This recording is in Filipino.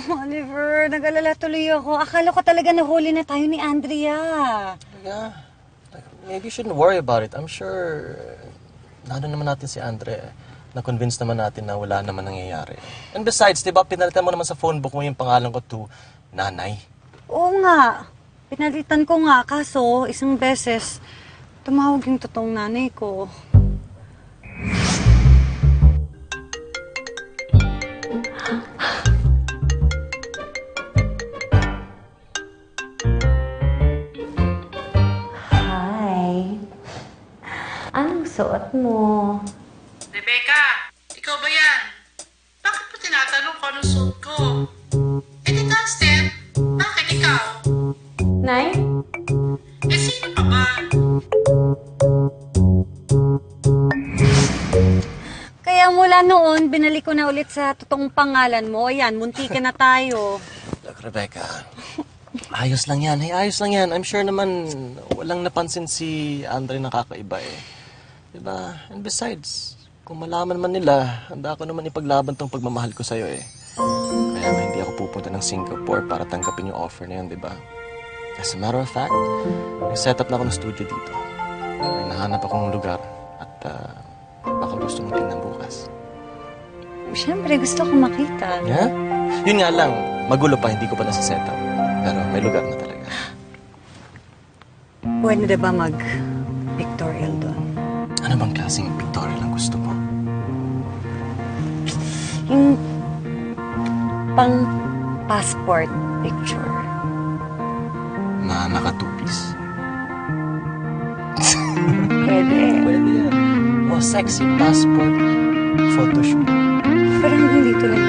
Oliver, nag-alala tuloy ako. Akala ko talaga nahuli na tayo ni Andrea. Yeah. Maybe you shouldn't worry about it. I'm sure naman natin si Andre. Na-convince naman natin na wala naman nangyayari. And besides, di ba, pinalitan mo naman sa phone book mo yung pangalan ko to Nanay. Oo nga. Pinalitan ko nga, kaso isang beses tumawag yung totoong nanay ko. Anong suot mo? Rebecca, ikaw ba yan? Bakit mo tinatanong kung anong suot ko? Eh di Dustin, bakit ikaw? Nay? Eh sino ka ba? Kaya mula noon, binalik ko na ulit sa totoong pangalan mo. Ayan, munti ka na tayo. Look, Rebecca, ayos lang yan. Hey, ayos lang yan. I'm sure naman walang napansin si Andre na kakaiba eh. Diba? And besides, kung malaman man nila, handa ako naman ipaglaban tong pagmamahal ko sa'yo eh. Kaya nga hindi ako pupunta ng Singapore para tanggapin yung offer na yun, diba? As a matter of fact, nag-set up na ako ng studio dito. May nahanap akong lugar at baka gusto mong tingnan bukas. Siyempre, gusto ko makita. Yeah? Yun nga lang, magulo pa, hindi ko pa nasa-set up. Pero may lugar na talaga. Pwede na ba mag-pictorial doon? Ano bang klaseng pictorial ang gusto mo? Yung pang-passport picture. Na naka-two-piece? Pwede. Pwede yan. O, sexy passport photoshoot. Pero hanggang dito lang